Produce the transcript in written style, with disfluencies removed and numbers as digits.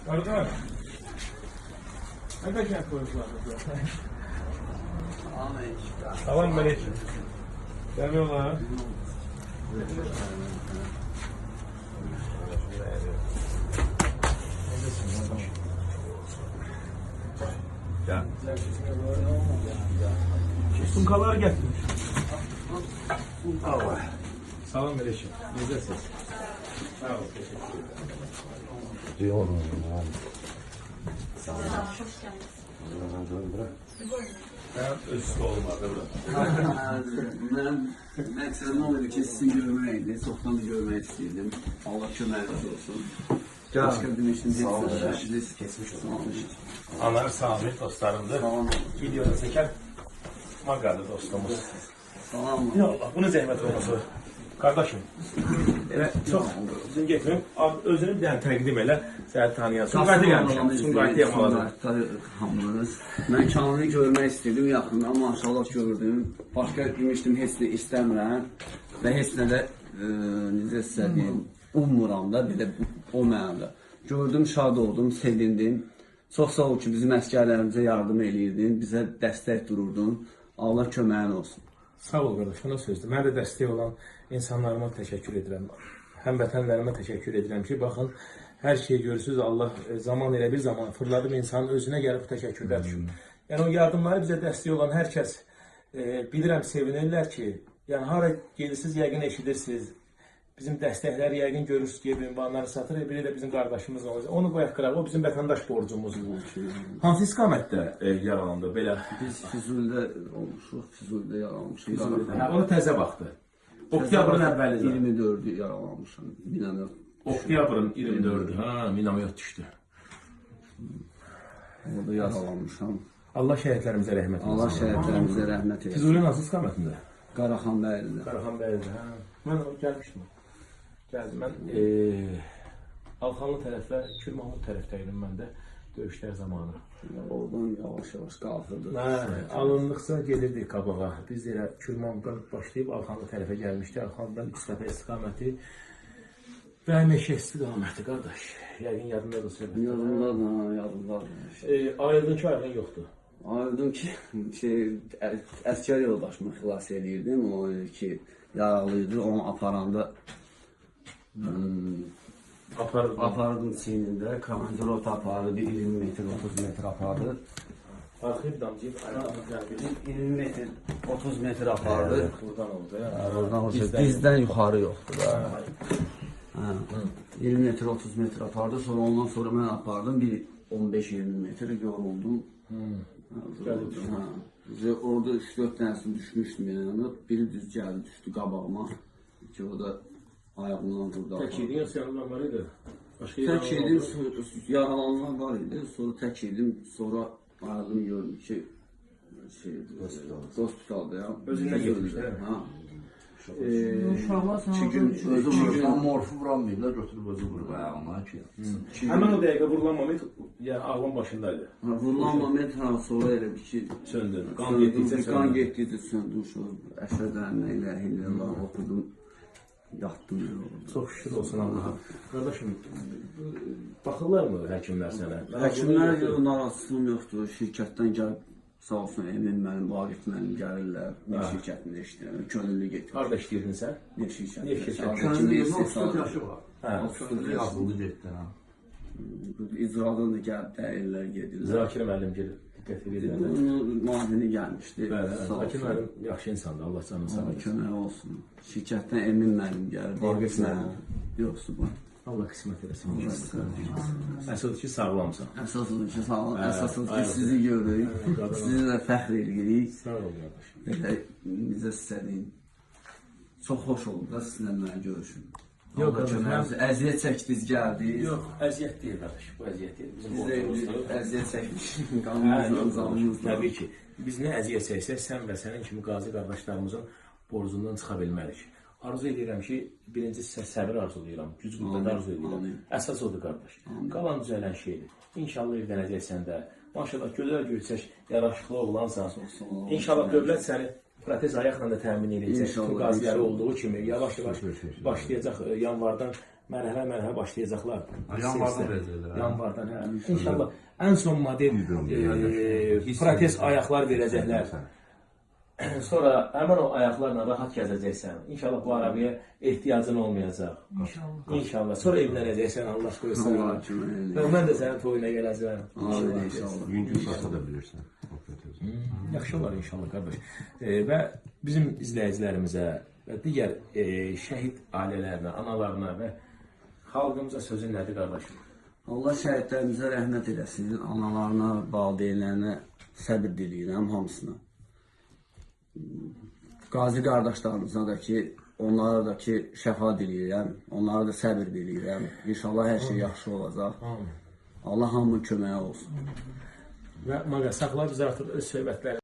Kardeş. Ne kadar koydular? Salam Melek. Demiyorlar. Ya. Sunkalar getirmiş. Allah. Salam Melek. Necəsiniz? Sağ ol, teşekkür ederim. Diyorum abi. Sağ olun, hoş geldiniz. Ben üstü olmadı. Ben məqsədim oldu ki, sizi görmək idi. Çoxdan da görmək istəyirdim. Allah köməyiniz olsun. Başqa bir işin siz Kesmiş olsun. Anlar Sami dostlarımdır. Videoda çəkən Magalı dostumuz. Salam. Ya Allah, bunu zəhmət olması. Kardeşim, çok bizim getirim. Özünü bir dənə təqdim elə, səni tanıyan. Sumqayıtı gəlmişəm, Sumqayıtı yamalarım. Hamınız. Mən Kamil'i görmək istəyirdim yaxında, amma maşallah gördüm. Başqa demişdim, heç nə istəmirəm və heç nə də necə istədiyim, ummuram da, bir də o mənada. Gördüm, şad oldum, sevindim. Çox sağ ol ki, bizim əskərlərimizə yardım eləyirdin, bizə dəstək dururdun. Allah köməyin olsun. Sağ ol qardaş, ona sözdür. Mən də dəstək olan insanlarıma təşəkkür edirəm. Həmvətənlərimə təşəkkür edirəm ki, baxın, hər şeyi görürsünüz, Allah zaman elə bir zaman fırladım insanın özünə gəlib təşəkkürlər düşün. Yəni o yardımları bizə dəstək olan hər kəs bilirəm, sevinirlər ki, yəni hara gedirsiniz, yəqin eşidirsiniz. Bizim dəstəkləri yəqin görürsünüz ki, ünvanları satır, biri də bizim qardaşımız olur. Onu qoyaq qıraq, o bizim vətəndaş borcumuzdur. Hansı istiqamətdə yaralandı belə? Biz Füzulidə olmuşuq, Füzulidə yaralanmışıq. Onu təzə baxdı. Oktyabrın əvvəlidir. 24'ü yaralanmışam, minamyot. Oktyabrın 24'ü, ha, minamyot düşdü. Orada yaralanmışam. Allah şəhidlərimizə rəhmət etsin. Allah şəhidlərimizə rəhmət etsin. Füzulinin hansı istiqamətində? Qaraxanbəylidə. Qaraxanbəylidə, hə. Mən gəlmişdim. Gəldim. Mən Alxanlı tərəfdə, Kürmahmud tərəfdəydim mən də döyüşlər zamanı. Oradan yavaş-yavaş qalxırdı. Alındıqca gelirdik qabağa. Biz elə Kürmahmuddan başlayıb Alxanlı tərəfə gəlmişdik. Alxanlıdan Üstəpə istiqaməti və Meşə istiqaməti, qardaş. Yəqin yadında da söyləyir. Yadımdadır. Ayıldın ki, ayıldın yoxdur. Ayıldım ki, əskər yoldaşımı xilas edirdim. O ki, yaralıydı. Onu aparanda apardım çiynində. Komandirot apardı. Bir 20 metr, 30 metr apardı. Arxib damcıyıb, 20 metr, 30 metr apardı. buradan oldu ya. Oradan bizdən yuxarı yoxdur. 20 metr, 30 metr apardı. Sonra ondan sonra mən apardım. Bir 15-20 metr yoruldum. Orada 3-4 tanesini düşmüştüm yani. Biri düz geldi, düştü qabağıma. Ki o da ayağımdan vurdu. Tək idin, yoxsa yanılan var idi? Tək idim, yaralanlar var idi. Sonra tək idim, sonra ayağımı gördüm ki hospitalda ya. Özündən getmişdi. Özü morfu vuranmayıblar, götürüb özü vurub ayağına ki. Həmin o dəqiqə vurulan moment yəni ağlın başındaydı. Vurulan moment sonra elə bir ki Söndü. Qan getdikcə Qan söndü. getdikcə söndü. Əşhədən nə ilahe illallah okudum. Yattım orada. Çox şükür olsun Allaha. Qardaşım, baxırlar mı həkimlər sənə? Həkimlər narazılığım yoxdur. Şirkətdən gəlib sağ olsun Emin mənim, Vaqif mənim gəlirlər. Ne şirkətində işləyirəm. Könüllü getir. Harada işləyirdin sən? Ne şirkət? Ne şirkət? Könüllü 34 yaşı var. Hə. Yazıldı getdi. İcradan da gəlib dəyirlər, gedirlər. Zakir müəllim gəlib diqqət edirlər. Bunun müavini gəlmişdi. Bəli, Sağ Zakir olsun. müəllim yaxşı insandır, Allah canını sağ Allah olsun. kömək olsun. Şirkətdən Emin mənim gəlib. Vaqif mənim. Yoxsa bu. Allah qismət eləsin. Əsas ki, sağlamsan. Əsasıdır ki, sağ olun. Əsasıdır ki, sizi görürük. Sizinlə fəxr edirik. Sağ ol qardaşım. Belə bizə istədiyin. Çox xoş oldu da sizinlə mənə görüşüm. Yox, qardaşım. Əziyyət çəkdiniz, gəldiniz. Yox, əziyyət deyil qardaş, bu əziyyət deyil. Bizim Biz də borcumuzdur. əziyyət çəkmişik. Hə, Qanımızla, yox, zamımızla. təbii ki, biz nə əziyyət çəksək, sən və sənin kimi qazi qardaşlarımızın borcundan çıxa bilmərik. Arzu edirəm ki, birinci səbir arzulayıram, güc qüvvət arzu edirəm. Əsas odur qardaş. Qalan düzələn şeydir. İnşallah evlənəcəksən də, maşallah gözəl görsək, yaraşıqlı oğlansan. İnşallah dövlət səni protez ayaqla da təmin edəcək. Tüm qaziləri olduğu kimi yavaş-yavaş başlayacaq yanvardan mərhələ başlayacaqlar. Yanvardan verəcəklər, hə? Yanvardan, hə. İnşallah ən son model protez ayaqlar verəcəklər. Sonra həmin o ayaqlarla rahat gəzəcəksən. İnşallah bu arabaya ehtiyacın olmayacaq. İnşallah. Sonra evlənəcəksən, Allah qoysa. Allah kimi. Və mən də sənin toyuna gələcəm. İnşallah. Yüngül sata da bilirsən. Yaxşı olar inşallah qardaş. Və bizim izləyicilərimizə və digər şəhid ailələrinə, analarına və xalqımıza sözün nədir qardaşım? Allah şəhidlərimizə rəhmət eləsin. Analarına, valideynlərinə səbir diləyirəm hamısına. Qazi qardaşlarımıza da ki, onlara da ki, şəfa diləyirəm. Onlara da səbir diləyirəm. İnşallah hər şey yaxşı olacaq. Allah hamının köməyi olsun. Və Maqa, saxla biz artıq öz söhbətlərimizi